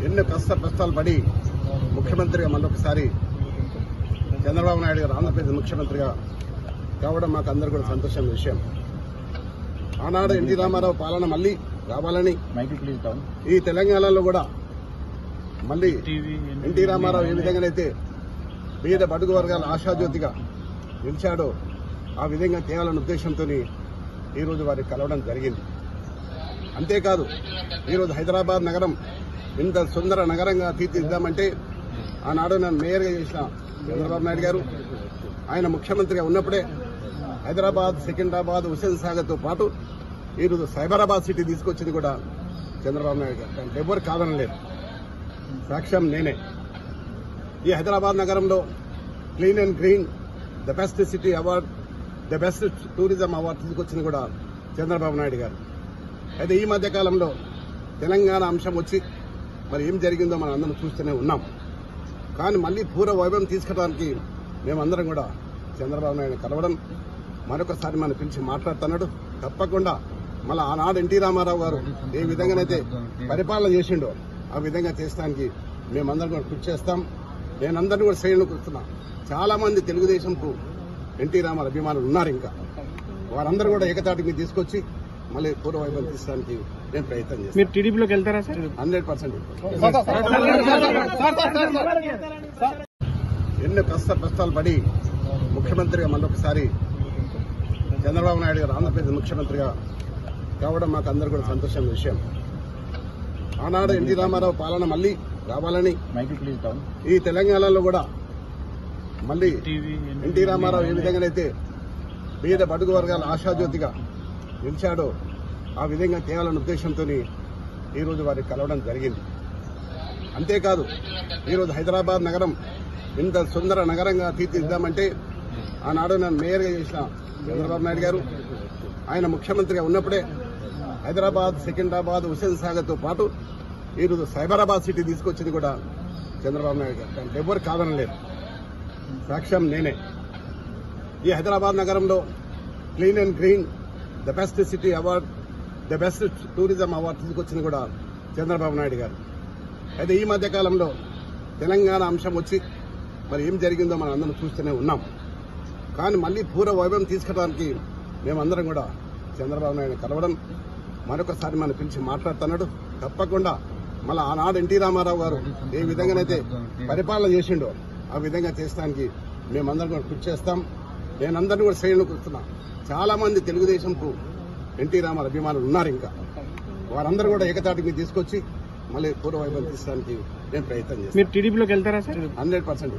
ఎన్నో కష్టాలు పడి ముఖ్యమంత్రిగా మళ్ళొకసారి చంద్రబాబు నాయుడు గారు ఆంధ్రప్రదేశ్ ముఖ్యమంత్రిగా కావడం మాకు అందరూ కూడా సంతోషమైన విషయం. ఆనాడు ఎన్టీ రామారావు పాలన మళ్లీ రావాలని ఈ తెలంగాణలో కూడా మళ్లీ ఎన్టీ రామారావు ఏ విధంగానైతే పేద బడుగు వర్గాల ఆశాజ్యోతిగా నిలిచాడో ఆ విధంగా చేయాలన్న ఉద్దేశంతో ఈరోజు వారికి కలవడం జరిగింది. అంతేకాదు ఈరోజు హైదరాబాద్ నగరం ఇంత సుందర నగరంగా తీర్చిదిద్దామంటే ఆనాడు నన్ను మేయర్గా చేసిన చంద్రబాబు నాయుడు గారు ఆయన ముఖ్యమంత్రిగా ఉన్నప్పుడే హైదరాబాద్, సికింద్రాబాద్, హుస్సేన్ సాగర్తో పాటు ఈరోజు సైబరాబాద్ సిటీ తీసుకొచ్చింది కూడా చంద్రబాబు నాయుడు గారు. దానికి ఎవరు కాదనలేదు, సాక్ష్యం నేనే. ఈ హైదరాబాద్ నగరంలో clean and green the best city award, the best tourism award తీసుకొచ్చింది కూడా చంద్రబాబు నాయుడు గారు. అయితే ఈ మధ్య కాలంలో తెలంగాణ అంశం వచ్చి మరి ఏం జరిగిందో మనం అందరం చూస్తూనే ఉన్నాం. కానీ మళ్లీ పూర్వ వైభవం తీసుకురావడానికి మేమందరం కూడా చంద్రబాబు నాయుడు కలవడం, మరొకసారి మనం పిలిచి మాట్లాడుతున్నాడు. తప్పకుండా మళ్ళీ ఆనాడు ఎన్టీ రామారావు గారు ఏ విధంగానైతే పరిపాలన చేసిండో ఆ విధంగా చేసడానికి మేమందరం కూడా కృషి చేస్తాం. నేనందరినీ కూడా శ్రేణులు కూర్చున్నా. చాలా మంది తెలుగుదేశంకు ఎన్టీ రామారావు అభిమానులు ఉన్నారు. ఇంకా వారందరూ కూడా ఏకతాటి మీద తీసుకొచ్చి మళ్ళీ పూర్వ వైభవం తీసుకోవడానికి నేను ప్రయత్నం చేస్తాను. మీరు టీడీపీలోకి వెళ్తారా సార్? 100%. ఎన్నో కష్టాలు పడి ముఖ్యమంత్రిగా మళ్ళొకసారి చంద్రబాబు నాయుడు గారు ఆంధ్రప్రదేశ్ ముఖ్యమంత్రిగా కావడం మాకు అందరూ కూడా సంతోషమైన విషయం. ఆనాడు ఎన్టీ రామారావు పాలన మళ్లీ రావాలని ఈ తెలంగాణలో కూడా మళ్లీ ఎన్టీ రామారావు ఏ విధంగానైతే పేద బడుగు వర్గాల ఆశాజ్యోతిగా నిలిచాడో ఆ విధంగా చేయాలన్న ఉద్దేశంతో ఈరోజు వారికి కలవడం జరిగింది. అంతేకాదు ఈరోజు హైదరాబాద్ నగరం ఇంత సుందర నగరంగా తీర్చిదిద్దామంటే ఆనాడు నన్ను మేయర్గా చేసిన చంద్రబాబు నాయుడు గారు ఆయన ముఖ్యమంత్రిగా ఉన్నప్పుడే హైదరాబాద్, సికింద్రాబాద్, హుస్సేన్ సాగర్తో పాటు ఈరోజు సైబరాబాద్ సిటీ తీసుకొచ్చింది కూడా చంద్రబాబు నాయుడు గారు. దానికి ఎవరు కాదనలేదు, సాక్ష్యం నేనే. ఈ హైదరాబాద్ నగరంలో clean and green the best city award, the best tourism award తీసుకొచ్చింది కూడా చంద్రబాబు నాయుడు గారు. అయితే ఈ మధ్య కాలంలో తెలంగాణ అంశం వచ్చి మరి ఏం జరిగిందో మనం అందరం చూస్తూనే ఉన్నాం. కానీ మళ్లీ పూర్వ వైభవం తీసుకురావడానికి మేమందరం కూడా చంద్రబాబు నాయుడు కలవడం, మరొకసారి మనం పిలిచి మాట్లాడుతున్నాడు. తప్పకుండా మళ్ళీ ఆనాడు ఎన్టీ రామారావు గారు ఏ విధంగానైతే పరిపాలన చేసిండో ఆ విధంగా చేసడానికి మేమందరం కూడా కృషి చేస్తాం. నేనందరినీ కూడా శ్రేణులు కూర్చున్నా. చాలా మంది తెలుగుదేశంకు ఎన్టీ రామారావు అభిమానులు ఉన్నారు. ఇంకా వారందరూ కూడా ఏకతాటి మీద తీసుకొచ్చి మళ్ళీ పూర్వ వైభవం తీసుకోవడానికి నేను ప్రయత్నం చేస్తాను. మీరు టీడీపీలోకి వెళ్తారా సార్? 100%.